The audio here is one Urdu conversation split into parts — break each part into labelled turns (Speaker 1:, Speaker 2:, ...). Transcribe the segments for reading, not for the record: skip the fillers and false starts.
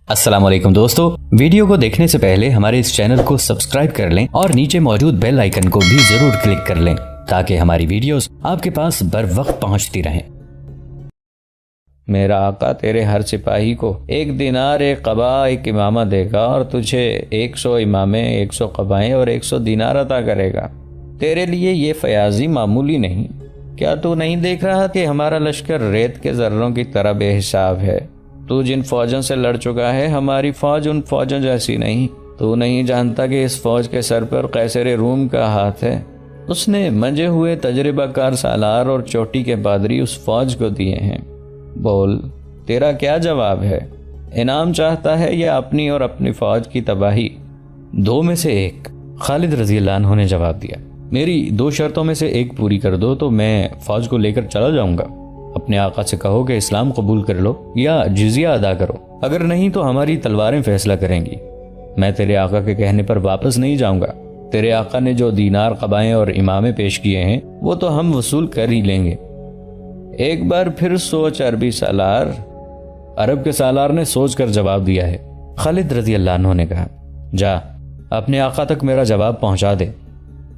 Speaker 1: السلام علیکم دوستو، ویڈیو کو دیکھنے سے پہلے ہمارے اس چینل کو سبسکرائب کر لیں اور نیچے موجود بیل آئیکن کو بھی ضرور کلک کر لیں تاکہ ہماری ویڈیوز آپ کے پاس بر وقت پہنچتی رہیں۔ میرا آقا تیرے ہر سپاہی کو 1 دینار 1 قبا 1 امامہ دے گا اور تجھے 100 امامے 100 قبائیں اور 100 دینار عطا کرے گا۔ تیرے لیے یہ فیاضی معمولی نہیں۔ کیا تو نہیں دیکھ رہا کہ ہمارا لشکر ریت کے ذروں کی طرح بے حساب ہے؟ تو جن فوجوں سے لڑ چکا ہے ہماری فوج ان فوجوں جیسی نہیں۔ تو نہیں جانتا کہ اس فوج کے سر پر قیصر روم کا ہاتھ ہے؟ اس نے منجے ہوئے تجربہ کار سالار اور چوٹی کے پادری اس فوج کو دیے ہیں۔ بول، تیرا کیا جواب ہے؟ انعام چاہتا ہے یا اپنی اور اپنی فوج کی تباہی؟ 2 میں سے ایک، خالد رضی اللہ عنہ نے جواب دیا۔ میری 2 شرطوں میں سے ایک پوری کر دو تو میں فوج کو لے کر چلا جاؤں گا۔ اپنے آقا سے کہو کہ اسلام قبول کر لو یا جزیہ ادا کرو، اگر نہیں تو ہماری تلواریں فیصلہ کریں گی۔ میں تیرے آقا کے کہنے پر واپس نہیں جاؤں گا۔ تیرے آقا نے جو دینار قبائیں اور امامے پیش کیے ہیں وہ تو ہم وصول کر ہی لیں گے۔ ایک بار پھر سوچ عربی سالار۔ عرب کے سالار نے سوچ کر جواب دیا ہے۔ خالد رضی اللہ عنہ نے کہا، جا اپنے آقا تک میرا جواب پہنچا دے۔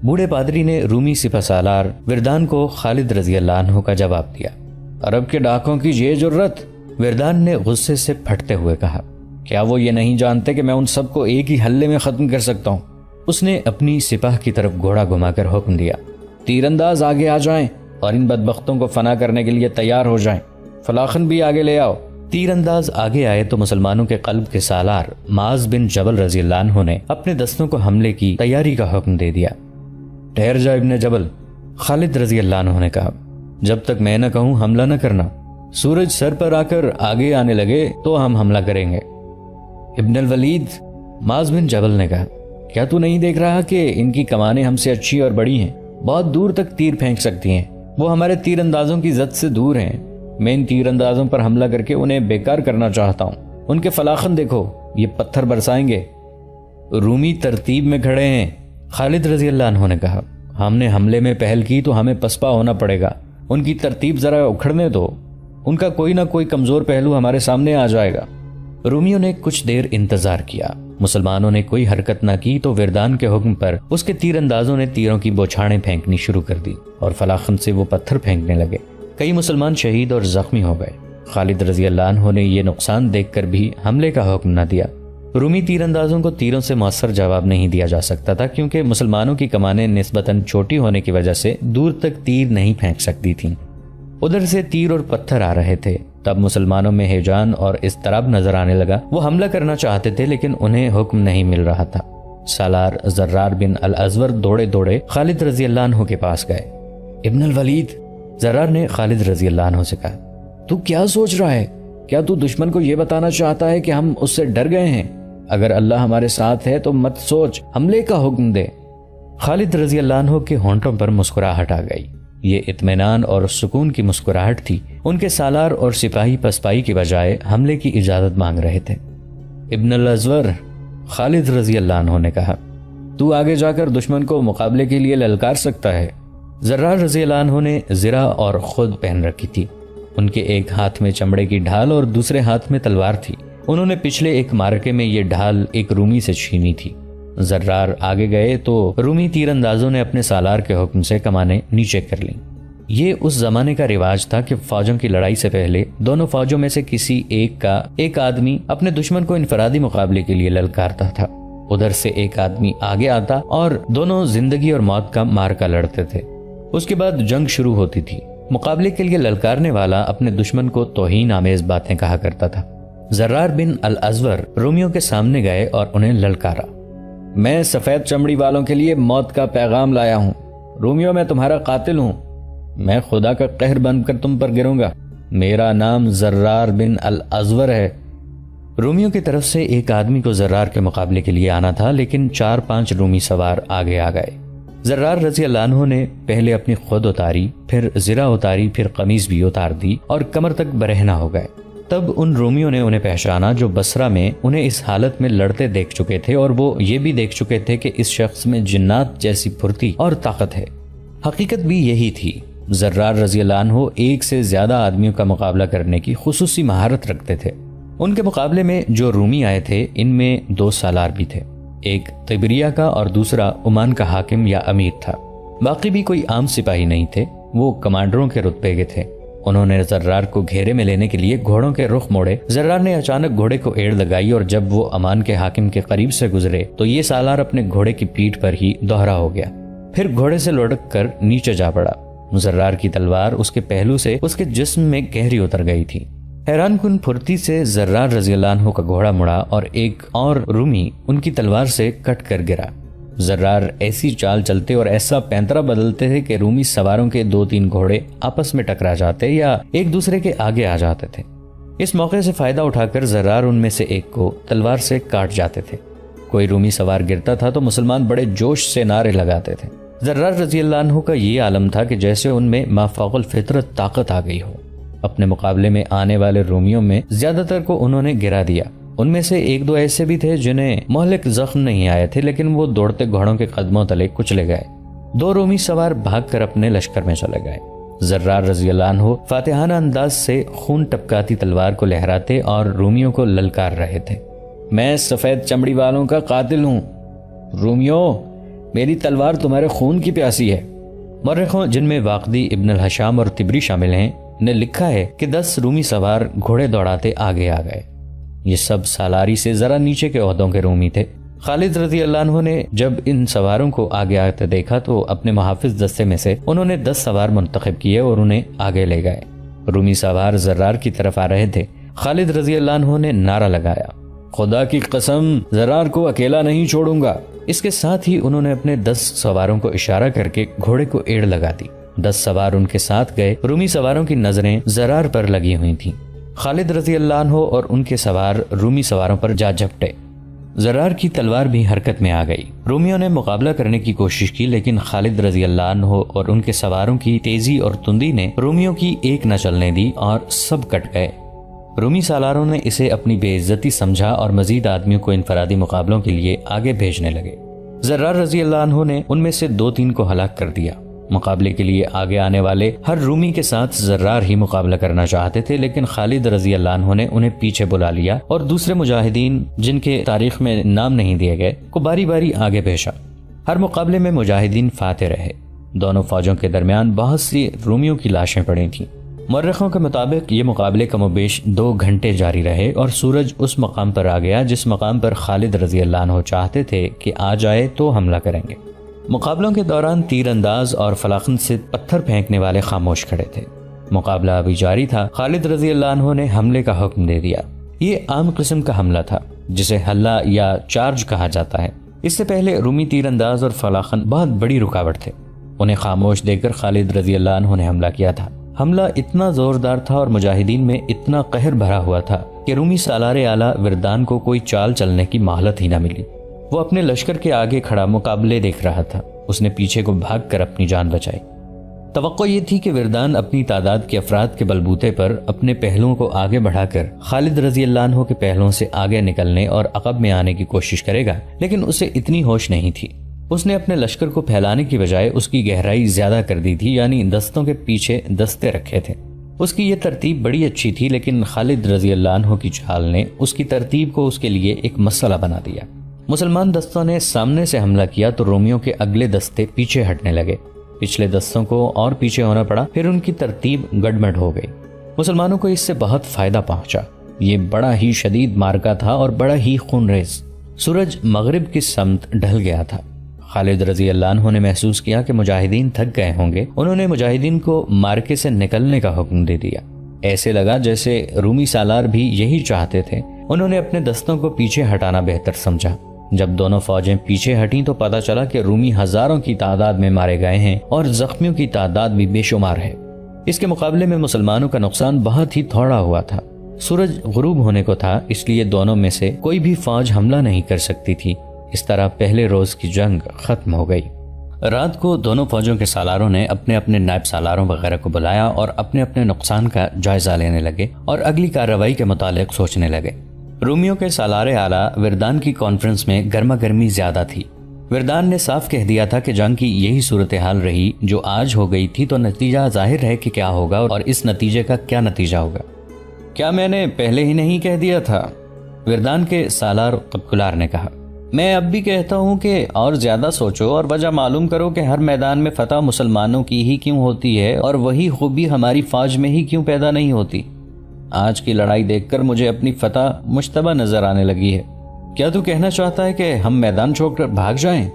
Speaker 1: بوڑھے پادری نے رومی سپہ سالار وردان کو خالد رضی اللہ عنہ کا جواب دیا۔ عرب کے ڈاکوں کی یہ جرت! وردان نے غصے سے پھٹتے ہوئے کہا، کیا وہ یہ نہیں جانتے کہ میں ان سب کو ایک ہی حلے میں ختم کر سکتا ہوں؟ اس نے اپنی سپاہ کی طرف گھوڑا گھما کر حکم دیا، تیر انداز آگے آ جائیں اور ان بدبختوں کو فنا کرنے کے لیے تیار ہو جائیں۔ فلاخن بھی آگے لے آؤ۔ تیر انداز آگے آئے تو مسلمانوں کے قلب کے سالار معاذ بن جبل رضی اللہ عنہ نے اپنے دستوں کو حملے کی تیاری کا حکم دے دیا۔ ٹھہر جا ابن جبل، خالد رضی اللہ عنہ نے کہا، جب تک میں نہ کہوں حملہ نہ کرنا۔ سورج سر پر آ کر آگے آنے لگے تو ہم حملہ کریں گے۔ ابن الولید، معاذ بن جبل نے کہا، کیا تو نہیں دیکھ رہا کہ ان کی کمانیں ہم سے اچھی اور بڑی ہیں؟ بہت دور تک تیر پھینک سکتی ہیں۔ وہ ہمارے تیر اندازوں کی زد سے دور ہیں۔ میں ان تیر اندازوں پر حملہ کر کے انہیں بیکار کرنا چاہتا ہوں۔ ان کے فلاخن دیکھو، یہ پتھر برسائیں گے۔ رومی ترتیب میں کھڑے ہیں۔ خالد رضی اللہ عنہ نے کہا، ہم نے حملے میں پہل کی تو ہمیں پسپا ہونا پڑے گا۔ ان کی ترتیب ذرا اکھڑنے دو، ان کا کوئی نہ کوئی کمزور پہلو ہمارے سامنے آ جائے گا۔ رومیوں نے کچھ دیر انتظار کیا۔ مسلمانوں نے کوئی حرکت نہ کی تو وردان کے حکم پر اس کے تیر اندازوں نے تیروں کی بوچھاڑیں پھینکنی شروع کر دی اور فلاخن سے وہ پتھر پھینکنے لگے۔ کئی مسلمان شہید اور زخمی ہو گئے۔ خالد رضی اللہ عنہ نے یہ نقصان دیکھ کر بھی حملے کا حکم نہ دیا۔ رومی تیر اندازوں کو تیروں سے مؤثر جواب نہیں دیا جا سکتا تھا کیونکہ مسلمانوں کی کمانیں نسبتاً چھوٹی ہونے کی وجہ سے دور تک تیر نہیں پھینک سکتی تھیں۔ ادھر سے تیر اور پتھر آ رہے تھے۔ تب مسلمانوں میں ہیجان اور اضطراب نظر آنے لگا۔ وہ حملہ کرنا چاہتے تھے لیکن انہیں حکم نہیں مل رہا تھا۔ سالار زرار بن الازور دوڑے دوڑے خالد رضی اللہ عنہ کے پاس گئے۔ ابن الولید، زرار نے خالد رضی اللہ عنہ سے کہا، تو کیا سوچ رہا ہے؟ کیا تو دشمن کو یہ بتانا چاہتا ہے کہ ہم اس سے ڈر گئے ہیں؟ اگر اللہ ہمارے ساتھ ہے تو مت سوچ، حملے کا حکم دے۔ خالد رضی اللہ عنہ کے ہونٹوں پر مسکراہٹ آ گئی۔ یہ اطمینان اور سکون کی مسکراہٹ تھی۔ ان کے سالار اور سپاہی پسپائی کی بجائے حملے کی اجازت مانگ رہے تھے۔ ابن الازور، خالد رضی اللہ عنہ نے کہا، تو آگے جا کر دشمن کو مقابلے کے لیے للکار سکتا ہے۔ زرار رضی اللہ عنہ نے زرہ اور خود پہن رکھی تھی۔ ان کے ایک ہاتھ میں چمڑے کی ڈھال اور دوسرے ہاتھ میں تلوار تھی۔ انہوں نے پچھلے ایک معرکے میں یہ ڈھال ایک رومی سے چھینی تھی۔ زرار آگے گئے تو رومی تیر اندازوں نے اپنے سالار کے حکم سے کمانیں نیچے کر لیں۔ یہ اس زمانے کا رواج تھا کہ فوجوں کی لڑائی سے پہلے دونوں فوجوں میں سے کسی ایک آدمی اپنے دشمن کو انفرادی مقابلے کے لیے للکارتا تھا۔ ادھر سے ایک آدمی آگے آتا اور دونوں زندگی اور موت کا معرکہ لڑتے تھے۔ اس کے بعد جنگ شروع ہوتی تھی۔ مقابلے کے لیے للکارنے والا اپنے دشمن کو توہین آمیز باتیں کہا کرتا تھا۔ زرار بن الازور رومیوں کے سامنے گئے اور انہیں للکارا، میں سفید چمڑی والوں کے لیے موت کا پیغام لایا ہوں۔ رومیوں، میں تمہارا قاتل ہوں۔ میں خدا کا قہر بن کر تم پر گروں گا۔ میرا نام زرار بن الازور ہے۔ رومیوں کی طرف سے ایک آدمی کو زرار کے مقابلے کے لیے آنا تھا لیکن 4-5 رومی سوار آگے آ گئے۔ زرار رضی اللہ عنہ نے پہلے اپنی خود اتاری، پھر زرہ اتاری، پھر قمیض بھی اتار دی اور کمر تک برہنہ ہو گئے۔ تب ان رومیوں نے انہیں پہچانا جو بصرہ میں انہیں اس حالت میں لڑتے دیکھ چکے تھے، اور وہ یہ بھی دیکھ چکے تھے کہ اس شخص میں جنات جیسی پھرتی اور طاقت ہے۔ حقیقت بھی یہی تھی۔ زرار رضی اللہ عنہ ایک سے زیادہ آدمیوں کا مقابلہ کرنے کی خصوصی مہارت رکھتے تھے۔ ان کے مقابلے میں جو رومی آئے تھے ان میں 2 سالار بھی تھے، ایک تبریہ کا اور دوسرا عمان کا حاکم یا امیر تھا۔ باقی بھی کوئی عام سپاہی نہیں تھے، وہ کمانڈروں کے رتبے کے تھے۔ انہوں نے زرار کو گھیرے میں لینے کے لیے گھوڑوں کے رخ موڑے۔ زرار نے اچانک گھوڑے کو ایڑ لگائی اور جب وہ امان کے حاکم کے قریب سے گزرے تو یہ سالار اپنے گھوڑے کی پیٹھ پر ہی دوہرا ہو گیا، پھر گھوڑے سے لڑک کر نیچے جا پڑا۔ زرار کی تلوار اس کے پہلو سے اس کے جسم میں گہری اتر گئی تھی۔ حیران کن پھرتی سے زرار رضی اللہ عنہ کا گھوڑا مڑا اور ایک اور رومی ان کی تلوار سے کٹ کر گرا۔ زرار ایسی چال چلتے اور ایسا پینترا بدلتے تھے کہ رومی سواروں کے 2-3 گھوڑے آپس میں ٹکرا جاتے یا ایک دوسرے کے آگے آ جاتے تھے۔ اس موقع سے فائدہ اٹھا کر زرار ان میں سے ایک کو تلوار سے کاٹ جاتے تھے۔ کوئی رومی سوار گرتا تھا تو مسلمان بڑے جوش سے نعرے لگاتے تھے۔ زرار رضی اللہ عنہ کا یہ عالم تھا کہ جیسے ان میں مافوق الفطرت طاقت آ گئی ہو۔ اپنے مقابلے میں آنے والے رومیوں میں زیادہ تر کو انہوں نے گرا دیا۔ ان میں سے 1-2 ایسے بھی تھے جنہیں مہلک زخم نہیں آئے تھے، لیکن وہ دوڑتے گھوڑوں کے قدموں تلے کچلے گئے۔ 2 رومی سوار بھاگ کر اپنے لشکر میں چلے گئے۔ زرار رضی اللہ عنہ فاتحانہ انداز سے خون ٹپکاتی تلوار کو لہراتے اور رومیوں کو للکار رہے تھے۔ میں سفید چمڑی والوں کا قاتل ہوں، رومیوں میری تلوار تمہارے خون کی پیاسی ہے۔ مورخوں جن میں واقدی، ابن الحشام اور طبری شامل ہیں نے لکھا ہے کہ 10 رومی سوار گھوڑے دوڑاتے آگے آ گئے۔ یہ سب سالاری سے ذرا نیچے کے عہدوں کے رومی تھے۔ خالد رضی اللہ عنہ نے جب ان سواروں کو آگے آتے دیکھا تو اپنے محافظ دستے میں سے انہوں نے 10 سوار منتخب کیے اور انہیں آگے لے گئے۔ رومی سوار زرار کی طرف آ رہے تھے۔ خالد رضی اللہ عنہ نے نعرہ لگایا، خدا کی قسم زرار کو اکیلا نہیں چھوڑوں گا۔ اس کے ساتھ ہی انہوں نے اپنے 10 سواروں کو اشارہ کر کے گھوڑے کو ایڑ لگا دی۔ 10 سوار ان کے ساتھ گئے۔ رومی سواروں کی نظریں زرار پر لگی ہوئی تھیں۔ خالد رضی اللہ عنہ اور ان کے سوار رومی سواروں پر جا جھپٹے۔ زرار کی تلوار بھی حرکت میں آ گئی۔ رومیوں نے مقابلہ کرنے کی کوشش کی، لیکن خالد رضی اللہ عنہ اور ان کے سواروں کی تیزی اور تندی نے رومیوں کی ایک نہ چلنے دی اور سب کٹ گئے۔ رومی سالاروں نے اسے اپنی بے عزتی سمجھا اور مزید آدمیوں کو انفرادی مقابلوں کے لیے آگے بھیجنے لگے۔ زرار رضی اللہ عنہ نے ان میں سے 2-3 کو ہلاک کر دیا۔ مقابلے کے لیے آگے آنے والے ہر رومی کے ساتھ زرار ہی مقابلہ کرنا چاہتے تھے، لیکن خالد رضی اللہ عنہ نے انہیں پیچھے بلا لیا اور دوسرے مجاہدین جن کے تاریخ میں نام نہیں دیے گئے کو باری باری آگے بھیجا۔ ہر مقابلے میں مجاہدین فاتح رہے۔ دونوں فوجوں کے درمیان بہت سی رومیوں کی لاشیں پڑی تھیں۔ مورخوں کے مطابق یہ مقابلے کم و بیش 2 گھنٹے جاری رہے اور سورج اس مقام پر آ گیا جس مقام پر خالد رضی اللہ عنہ چاہتے تھے کہ آ جائے تو حملہ کریں گے۔ مقابلوں کے دوران تیر انداز اور فلاخن سے پتھر پھینکنے والے خاموش کھڑے تھے۔ مقابلہ ابھی جاری تھا۔ خالد رضی اللہ عنہ نے حملے کا حکم دے دیا۔ یہ عام قسم کا حملہ تھا جسے حلہ یا چارج کہا جاتا ہے۔ اس سے پہلے رومی تیر انداز اور فلاخن بہت بڑی رکاوٹ تھے۔ انہیں خاموش دیکھ کر خالد رضی اللہ عنہ نے حملہ کیا تھا۔ حملہ اتنا زوردار تھا اور مجاہدین میں اتنا قہر بھرا ہوا تھا کہ رومی سالار اعلیٰ وردان کو کوئی چال چلنے کی مہلت ہی نہ ملی۔ وہ اپنے لشکر کے آگے کھڑا مقابلے دیکھ رہا تھا۔ اس نے پیچھے کو بھاگ کر اپنی جان بچائی۔ توقع یہ تھی کہ وردان اپنی تعداد کے افراد کے بلبوتے پر اپنے پہلوؤں کو آگے بڑھا کر خالد رضی اللہ عنہ کے پہلوؤں سے آگے نکلنے اور عقب میں آنے کی کوشش کرے گا، لیکن اسے اتنی ہوش نہیں تھی۔ اس نے اپنے لشکر کو پھیلانے کی بجائے اس کی گہرائی زیادہ کر دی تھی، یعنی دستوں کے پیچھے دستے رکھے تھے۔ اس کی یہ ترتیب بڑی اچھی تھی، لیکن خالد رضی اللہ عنہ کی چال نے اس کی ترتیب کو اس کے لیے ایک مسئلہ بنا دیا۔ مسلمان دستوں نے سامنے سے حملہ کیا تو رومیوں کے اگلے دستے پیچھے ہٹنے لگے۔ پچھلے دستوں کو اور پیچھے ہونا پڑا، پھر ان کی ترتیب گڑبڑ ہو گئی۔ مسلمانوں کو اس سے بہت فائدہ پہنچا۔ یہ بڑا ہی شدید معرکہ تھا اور بڑا ہی خونریز۔ سورج مغرب کی سمت ڈھل گیا تھا۔ خالد رضی اللہ عنہ نے محسوس کیا کہ مجاہدین تھک گئے ہوں گے۔ انہوں نے مجاہدین کو مارکے سے نکلنے کا حکم دے دیا۔ ایسے لگا جیسے رومی سالار بھی یہی چاہتے تھے۔ انہوں نے اپنے دستوں کو پیچھے ہٹانا بہتر سمجھا۔ جب دونوں فوجیں پیچھے ہٹیں تو پتہ چلا کہ رومی ہزاروں کی تعداد میں مارے گئے ہیں اور زخمیوں کی تعداد بھی بے شمار ہے۔ اس کے مقابلے میں مسلمانوں کا نقصان بہت ہی تھوڑا ہوا تھا۔ سورج غروب ہونے کو تھا، اس لیے دونوں میں سے کوئی بھی فوج حملہ نہیں کر سکتی تھی۔ اس طرح پہلے روز کی جنگ ختم ہو گئی۔ رات کو دونوں فوجوں کے سالاروں نے اپنے اپنے نائب سالاروں وغیرہ کو بلایا اور اپنے اپنے نقصان کا جائزہ لینے لگے اور اگلی کارروائی کے متعلق سوچنے لگے۔ رومیوں کے سالار اعلیٰ وردان کی کانفرنس میں گرما گرمی زیادہ تھی۔ وردان نے صاف کہہ دیا تھا کہ جنگ کی یہی صورتحال رہی جو آج ہو گئی تھی تو نتیجہ ظاہر ہے کہ کیا ہوگا اور اس نتیجے کا کیا نتیجہ ہوگا۔ کیا میں نے پہلے ہی نہیں کہہ دیا تھا؟ وردان کے سالار قبقلار نے کہا۔ میں اب بھی کہتا ہوں کہ اور زیادہ سوچو اور وجہ معلوم کرو کہ ہر میدان میں فتح مسلمانوں کی ہی کیوں ہوتی ہے اور وہی خوبی ہماری فوج میں ہی کیوں پیدا نہیں ہوتی؟ آج کی لڑائی دیکھ کر مجھے اپنی فتح مشتبہ نظر آنے لگی ہے۔ کیا تو کہنا چاہتا ہے کہ ہم میدان چھوڑ کر بھاگ جائیں؟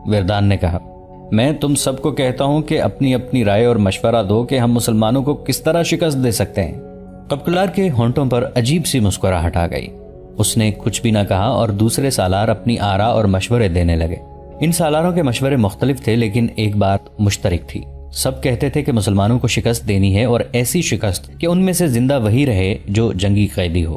Speaker 1: وردان نے کہا۔ میں تم سب کو کہتا ہوں کہ اپنی اپنی رائے اور مشورہ دو کہ ہم مسلمانوں کو کس طرح شکست دے سکتے ہیں۔ قبقلار کے ہونٹوں پر عجیب سی مسکراہٹ آ گئی۔ اس نے کچھ بھی نہ کہا اور دوسرے سالار اپنی آراء اور مشورے دینے لگے۔ ان سالاروں کے مشورے مختلف تھے لیکن ایک بات مشترک تھی۔ سب کہتے تھے کہ مسلمانوں کو شکست دینی ہے اور ایسی شکست کہ ان میں سے زندہ وہی رہے جو جنگی قیدی ہو۔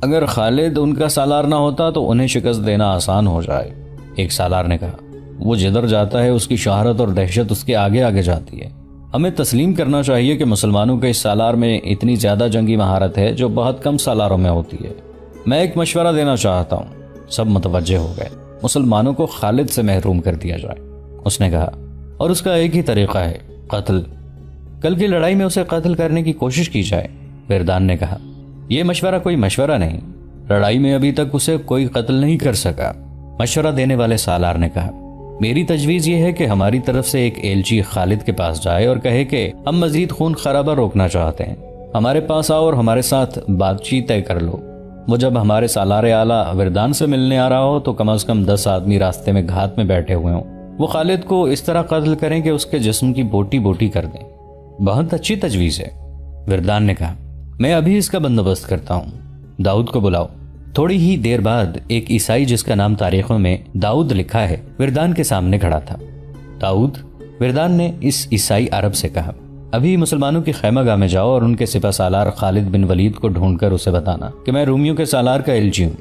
Speaker 1: اگر خالد ان کا سالار نہ ہوتا تو انہیں شکست دینا آسان ہو جائے، ایک سالار نے کہا۔ وہ جدھر جاتا ہے اس کی شہرت اور دہشت اس کے آگے آگے جاتی ہے۔ ہمیں تسلیم کرنا چاہیے کہ مسلمانوں کے اس سالار میں اتنی زیادہ جنگی مہارت ہے جو بہت کم سالاروں میں ہوتی ہے۔ میں ایک مشورہ دینا چاہتا ہوں۔ سب متوجہ ہو گئے۔ مسلمانوں کو خالد سے محروم کر دیا جائے، اس نے کہا، اور اس کا ایک ہی طریقہ ہے، قتل۔ کل کی لڑائی میں اسے قتل کرنے کی کوشش کی جائے، وردان نے کہا۔ یہ مشورہ کوئی مشورہ نہیں، لڑائی میں ابھی تک اسے کوئی قتل نہیں کر سکا، مشورہ دینے والے سالار نے کہا۔ میری تجویز یہ ہے کہ ہماری طرف سے ایک ایلچی خالد کے پاس جائے اور کہے کہ ہم مزید خون خرابہ روکنا چاہتے ہیں، ہمارے پاس آؤ اور ہمارے ساتھ بات چیت طے کر لو۔ وہ جب ہمارے سالار اعلیٰ وردان سے ملنے آ رہا ہو تو کم از کم 10 آدمی راستے میں گھات میں بیٹھے ہوئے ہوں۔ وہ خالد کو اس طرح قتل کریں کہ اس کے جسم کی بوٹی بوٹی کر دیں۔ بہت اچھی تجویز ہے، وردان نے کہا۔ میں ابھی اس کا بندوبست کرتا ہوں، داؤد کو بلاؤ۔ تھوڑی ہی دیر بعد ایک عیسائی جس کا نام تاریخوں میں داؤد لکھا ہے وردان کے سامنے کھڑا تھا۔ داؤد، وردان نے اس عیسائی عرب سے کہا، ابھی مسلمانوں کی خیمہ گاہ میں جاؤ اور ان کے سپہ سالار خالد بن ولید کو ڈھونڈ کر اسے بتانا کہ میں رومیوں کے سالار کا ایلچی ہوں۔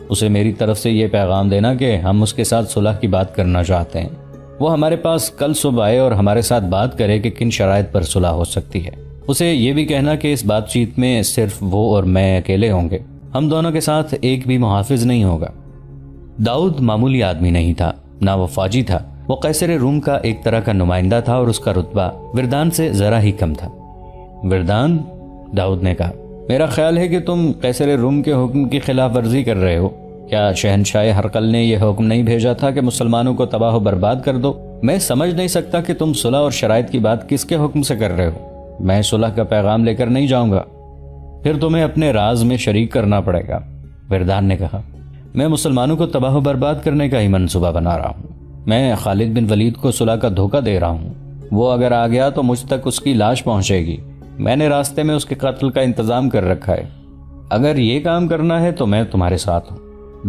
Speaker 1: اسے میری طرف سے یہ پیغام دینا کہ ہم اس کے ساتھ صلح کی بات کرنا چاہتے ہیں۔ وہ ہمارے پاس کل صبح آئے اور ہمارے ساتھ بات کرے کہ کن شرائط پر صلح ہو سکتی ہے۔ اسے یہ بھی کہنا کہ اس بات چیت میں صرف وہ اور میں اکیلے ہوں گے، ہم دونوں کے ساتھ ایک بھی محافظ نہیں ہوگا۔ داؤد معمولی آدمی نہیں تھا، نہ وہ فوجی تھا۔ وہ قیصر روم کا ایک طرح کا نمائندہ تھا اور اس کا رتبہ وردان سے ذرا ہی کم تھا۔ وردان، داؤد نے کہا، میرا خیال ہے کہ تم قیصر روم کے حکم کی خلاف ورزی کر رہے ہو۔ کیا شہنشاہ ہرقل نے یہ حکم نہیں بھیجا تھا کہ مسلمانوں کو تباہ و برباد کر دو؟ میں سمجھ نہیں سکتا کہ تم صلح اور شرائط کی بات کس کے حکم سے کر رہے ہو۔ میں صلح کا پیغام لے کر نہیں جاؤں گا، پھر تمہیں اپنے راز میں شریک کرنا پڑے گا، وردان نے کہا۔ میں مسلمانوں کو تباہ و برباد کرنے کا ہی منصوبہ بنا رہا ہوں۔ میں خالد بن ولید کو صلح کا دھوکہ دے رہا ہوں۔ وہ اگر آ گیا تو مجھ تک اس کی لاش پہنچے گی۔ میں نے راستے میں اس کے قتل کا انتظام کر رکھا ہے۔ اگر یہ کام کرنا ہے تو میں تمہارے ساتھ ہوں،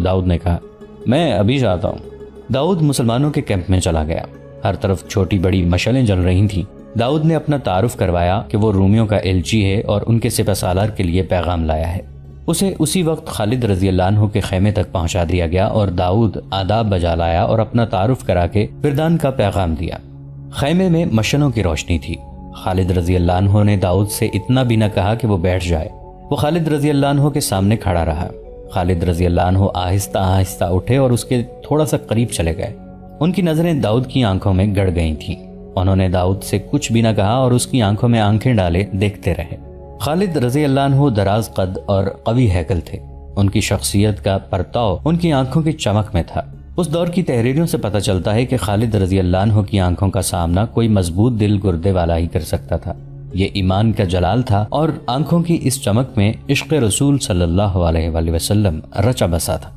Speaker 1: داؤد نے کہا۔ میں ابھی جاتا ہوں۔ داؤد مسلمانوں کے کیمپ میں چلا گیا۔ ہر طرف چھوٹی بڑی مشعلیں جل رہی تھیں۔ داؤد نے اپنا تعارف کروایا کہ وہ رومیوں کا ایلچی ہے اور ان کے سپہ سالار کے لیے پیغام لایا ہے۔ اسے اسی وقت خالد رضی اللہ عنہ کے خیمے تک پہنچا دیا گیا اور داؤد آداب بجا لایا اور اپنا تعارف کرا کے وردان کا پیغام دیا۔ خیمے میں مشعلوں کی روشنی تھی۔ خالد رضی اللہ عنہ نے داؤد سے اتنا بھی نہ کہا کہ وہ بیٹھ جائے۔ وہ خالد رضی اللہ عنہ کے سامنے کھڑا رہا۔ خالد رضی اللہ عنہ آہستہ آہستہ اٹھے اور اس کے تھوڑا سا قریب چلے گئے۔ ان کی نظریں داؤد کی آنکھوں میں گڑ گئی تھیں۔ انہوں نے داؤد سے کچھ بھی نہ کہا اور اس کی آنکھوں میں آنکھیں ڈالے دیکھتے رہے۔ خالد رضی اللہ عنہ دراز قد اور قوی ہیکل تھے۔ ان کی شخصیت کا پرتاؤ ان کی آنکھوں کی چمک میں تھا۔ اس دور کی تحریروں سے پتہ چلتا ہے کہ خالد رضی اللہ عنہ کی آنکھوں کا سامنا کوئی مضبوط دل گردے والا ہی کر سکتا تھا۔ یہ ایمان کا جلال تھا اور آنکھوں کی اس چمک میں عشق رسول صلی اللہ علیہ وآلہ وسلم رچا بسا تھا۔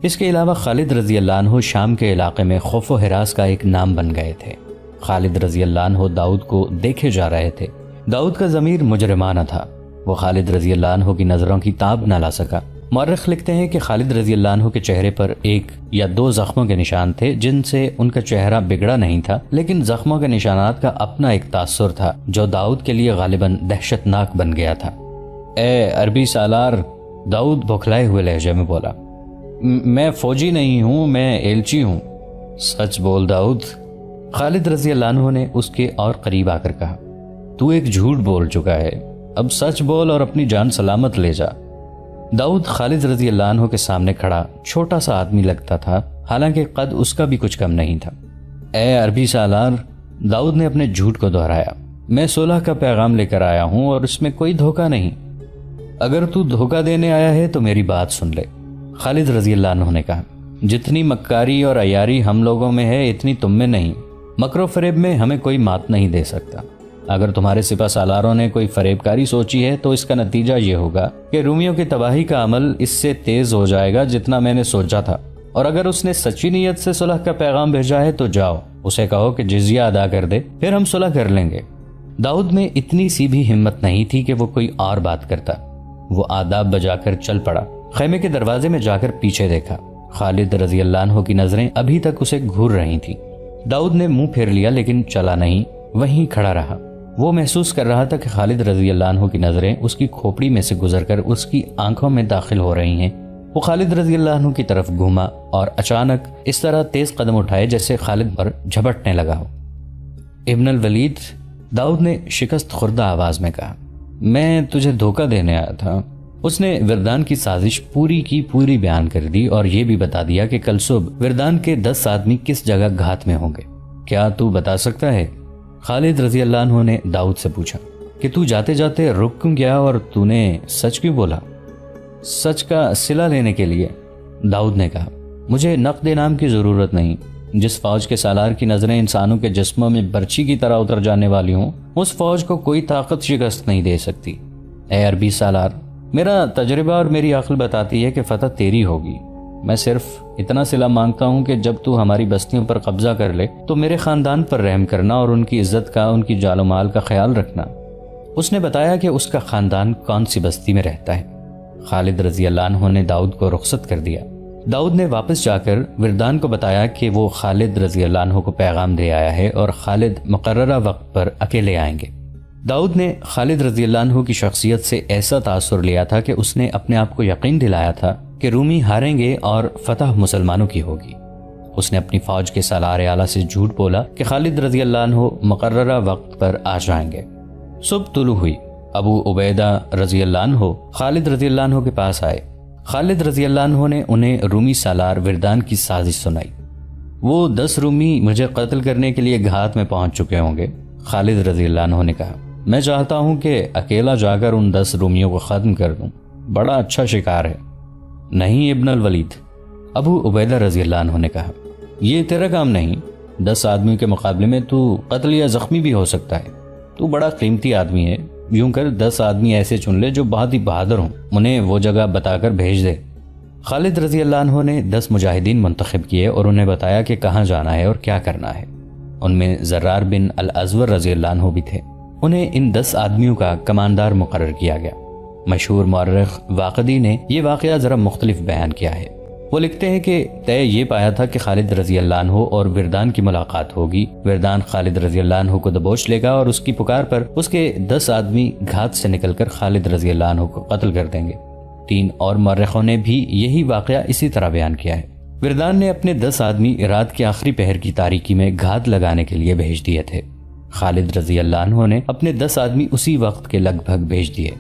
Speaker 1: اس کے علاوہ خالد رضی اللہ عنہ شام کے علاقے میں خوف و ہراس کا ایک نام بن گئے تھے۔ خالد رضی اللہ عنہ داؤد کو دیکھے جا رہے تھے۔ داؤد کا ضمیر مجرمانہ تھا۔ وہ خالد رضی اللہ عنہ کی نظروں کی تاب نہ لا سکا۔ مورخ لکھتے ہیں کہ خالد رضی اللہ عنہ کے چہرے پر 1 یا 2 زخموں کے نشان تھے جن سے ان کا چہرہ بگڑا نہیں تھا، لیکن زخموں کے نشانات کا اپنا ایک تاثر تھا جو داؤد کے لیے غالباً دہشت ناک بن گیا تھا۔ اے عربی سالار، داؤد بھوکلائے ہوئے لہجے میں بولا، میں فوجی نہیں ہوں، میں ایلچی ہوں۔ سچ بول داؤد، خالد رضی اللہ عنہ نے اس کے اور قریب آ کر کہا۔ تو ایک جھوٹ بول چکا ہے، اب سچ بول اور اپنی جان سلامت لے جا۔ داؤد خالد رضی اللہ عنہ کے سامنے کھڑا چھوٹا سا آدمی لگتا تھا، حالانکہ قد اس کا بھی کچھ کم نہیں تھا۔ اے عربی سالار، داؤد نے اپنے جھوٹ کو دہرایا، میں صلح کا پیغام لے کر آیا ہوں اور اس میں کوئی دھوکہ نہیں۔ اگر تو دھوکہ دینے آیا ہے تو میری بات سن لے، خالد رضی اللہ عنہ نے کہا۔ جتنی مکاری اور عیاری ہم لوگوں میں ہے اتنی تم میں نہیں۔ مکر و فریب میں ہمیں کوئی مات نہیں دے سکتا۔ اگر تمہارے سپہ سالاروں نے کوئی فریب کاری سوچی ہے تو اس کا نتیجہ یہ ہوگا کہ رومیوں کی تباہی کا عمل اس سے تیز ہو جائے گا جتنا میں نے سوچا تھا، اور اگر اس نے سچی نیت سے صلح کا پیغام بھیجا ہے تو جاؤ اسے کہو کہ جزیہ ادا کر دے، پھر ہم صلح کر لیں گے۔ داؤد میں اتنی سی بھی ہمت نہیں تھی کہ وہ کوئی اور بات کرتا۔ وہ آداب بجا کر چل پڑا۔ خیمے کے دروازے میں جا کر پیچھے دیکھا۔ خالد رضی اللہ عنہ کی نظریں ابھی تک اسے گھور رہی تھیں۔ داؤد نے منہ پھیر لیا لیکن چلا نہیں، وہیں کھڑا رہا۔ وہ محسوس کر رہا تھا کہ خالد رضی اللہ عنہ کی نظریں اس کی کھوپڑی میں سے گزر کر اس کی آنکھوں میں داخل ہو رہی ہیں۔ وہ خالد رضی اللہ عنہ کی طرف گھوما اور اچانک اس طرح تیز قدم اٹھائے جیسے خالد پر جھپٹنے لگا ہو۔ ابن الولید، داؤد نے شکست خوردہ آواز میں کہا، میں تجھے دھوکہ دینے آیا تھا۔ اس نے وردان کی سازش پوری کی پوری بیان کر دی اور یہ بھی بتا دیا کہ کل صبح وردان کے 10 آدمی کس جگہ گھات میں ہوں گے۔ کیا تو بتا سکتا ہے؟ خالد رضی اللہ عنہ نے داؤد سے پوچھا کہ تو جاتے جاتے رک کیوں گیا اور تو نے سچ کیوں بولا؟ سچ کا صلہ لینے کے لیے، داؤد نے کہا۔ مجھے نقد انعام کی ضرورت نہیں۔ جس فوج کے سالار کی نظریں انسانوں کے جسموں میں برچھی کی طرح اتر جانے والی ہوں، اس فوج کو کوئی طاقت شکست نہیں دے سکتی۔ اے عربی سالار، میرا تجربہ اور میری عقل بتاتی ہے کہ فتح تیری ہوگی۔ میں صرف اتنا صلہ مانگتا ہوں کہ جب تو ہماری بستیوں پر قبضہ کر لے تو میرے خاندان پر رحم کرنا اور ان کی عزت کا، ان کی جال و مال کا خیال رکھنا۔ اس نے بتایا کہ اس کا خاندان کون سی بستی میں رہتا ہے۔ خالد رضی اللہ عنہ نے داؤد کو رخصت کر دیا۔ داؤد نے واپس جا کر وردان کو بتایا کہ وہ خالد رضی اللہ عنہ کو پیغام دے آیا ہے اور خالد مقررہ وقت پر اکیلے آئیں گے۔ داؤد نے خالد رضی اللہ عنہ کی شخصیت سے ایسا تاثر لیا تھا کہ اس نے اپنے آپ کو یقین دلایا تھا کہ رومی ہاریں گے اور فتح مسلمانوں کی ہوگی۔ اس نے اپنی فوج کے سالار اعلیٰ سے جھوٹ بولا کہ خالد رضی اللہ عنہ مقررہ وقت پر آ جائیں گے۔ صبح طلوع ہوئی۔ ابو عبیدہ رضی اللہ عنہ خالد رضی اللہ عنہ کے پاس آئے۔ خالد رضی اللہ عنہ نے انہیں رومی سالار وردان کی سازش سنائی۔ وہ 10 رومی مجھے قتل کرنے کے لیے گھات میں پہنچ چکے ہوں گے، خالد رضی اللہ عنہ نے کہا۔ میں چاہتا ہوں کہ اکیلا جا کر ان 10 رومیوں کو ختم کر دوں، بڑا اچھا شکار ہے۔ نہیں ابن الولید، ابو عبیدہ رضی اللہ عنہ نے کہا، یہ تیرا کام نہیں۔ 10 آدمیوں کے مقابلے میں تو قتل یا زخمی بھی ہو سکتا ہے۔ تو بڑا قیمتی آدمی ہے، یوں کر 10 آدمی ایسے چن لے جو بہت ہی بہادر ہوں، انہیں وہ جگہ بتا کر بھیج دے۔ خالد رضی اللہ عنہ نے 10 مجاہدین منتخب کیے اور انہیں بتایا کہ کہاں جانا ہے اور کیا کرنا ہے۔ ان میں زرار بن الازور رضی اللہ عنہ بھی تھے۔ انہیں ان 10 آدمیوں کا کماندار مقرر کیا گیا۔ مشہور مورخ واقدی نے یہ واقعہ ذرا مختلف بیان کیا ہے۔ وہ لکھتے ہیں کہ طے یہ پایا تھا کہ خالد رضی اللہ عنہ اور وردان کی ملاقات ہوگی۔ وردان خالد رضی اللہ عنہ کو دبوچ لے گا اور اس کی پکار پر اس کے 10 آدمی گھات سے نکل کر خالد رضی اللہ عنہ کو قتل کر دیں گے۔ 3 اور مورخوں نے بھی یہی واقعہ اسی طرح بیان کیا ہے۔ وردان نے اپنے 10 آدمی رات کے آخری پہر کی تاریکی میں گھات لگانے کے لیے بھیج دیے تھے۔ خالد رضی اللہ عنہ نے اپنے 10 آدمی اسی وقت کے لگ بھگ بھیج دیے۔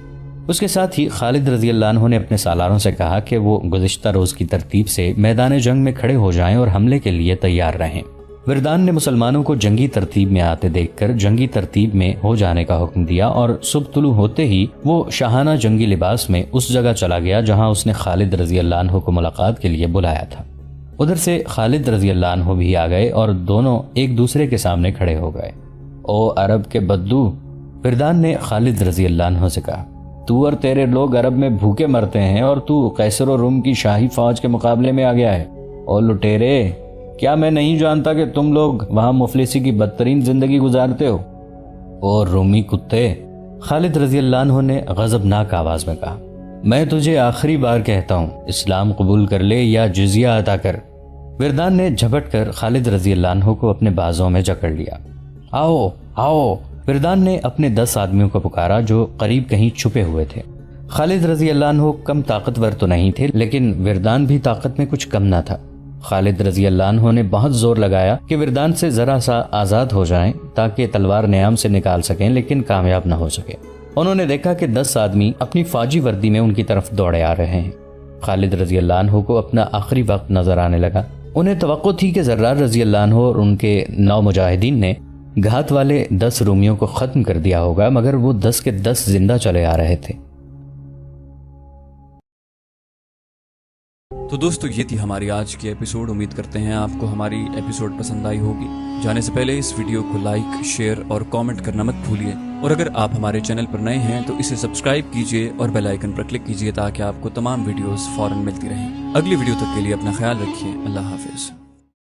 Speaker 1: اس کے ساتھ ہی خالد رضی اللہ عنہ نے اپنے سالاروں سے کہا کہ وہ گزشتہ روز کی ترتیب سے میدان جنگ میں کھڑے ہو جائیں اور حملے کے لیے تیار رہیں۔ وردان نے مسلمانوں کو جنگی ترتیب میں آتے دیکھ کر جنگی ترتیب میں ہو جانے کا حکم دیا اور صبح طلوع ہوتے ہی وہ شاہانہ جنگی لباس میں اس جگہ چلا گیا جہاں اس نے خالد رضی اللہ عنہ کو ملاقات کے لیے بلایا تھا۔ ادھر سے خالد رضی اللہ عنہ بھی آ گئے اور دونوں ایک دوسرے کے سامنے کھڑے ہو گئے۔ او عرب کے بدو، وردان نے خالد رضی اللہ عنہ سے کہا، تو اور تیرے لوگ عرب میں بھوکے مرتے ہیں اور تو قیصر و روم کی شاہی فوج کے مقابلے میں آ گیا ہے۔ اور لٹیرے، کیا میں نہیں جانتا کہ تم لوگ وہاں مفلسی کی بدترین زندگی گزارتے ہو؟ اور رومی کتے، خالد رضی اللہ عنہ نے غضبناک آواز میں کہا، میں تجھے آخری بار کہتا ہوں، اسلام قبول کر لے یا جزیہ عطا کر۔ وردان نے جھپٹ کر خالد رضی اللہ عنہ کو اپنے بازوں میں جکڑ لیا۔ آؤ آؤ، وردان نے اپنے 10 آدمیوں کو پکارا جو قریب کہیں چھپے ہوئے تھے۔ خالد رضی اللہ عنہ کم طاقتور تو نہیں تھے، لیکن وردان بھی طاقت میں کچھ کم نہ تھا۔ خالد رضی اللہ عنہ نے بہت زور لگایا کہ وردان سے ذرا سا آزاد ہو جائیں تاکہ تلوار نیام سے نکال سکیں، لیکن کامیاب نہ ہو سکے۔ انہوں نے دیکھا کہ 10 آدمی اپنی فوجی وردی میں ان کی طرف دوڑے آ رہے ہیں۔ خالد رضی اللہ عنہ کو اپنا آخری وقت نظر آنے لگا۔ انہیں توقع تھی کہ زرار رضی اللہ عنہ اور ان کے 9 مجاہدین نے گھات والے 10 رومیوں کو ختم کر دیا ہوگا، مگر وہ 10 کے 10 زندہ چلے آ رہے تھے۔
Speaker 2: تو دوستو یہ تھی ہماری آج کی ایپیسوڈ. امید کرتے ہیں آپ کو ہماری ایپیسوڈ پسند آئی ہوگی. جانے سے پہلے اس ویڈیو کو لائک، شیئر اور کامنٹ کرنا مت بھولیے. اور اگر آپ ہمارے چینل پر نئے ہیں تو اسے سبسکرائب کیجئے اور بیل آئیکن پر کلک کیجئے تاکہ آپ کو تمام ویڈیوز فوراً ملتی رہیں. اگلی ویڈیو تک کے لیے اپنا خیال رکھیے. اللہ حافظ.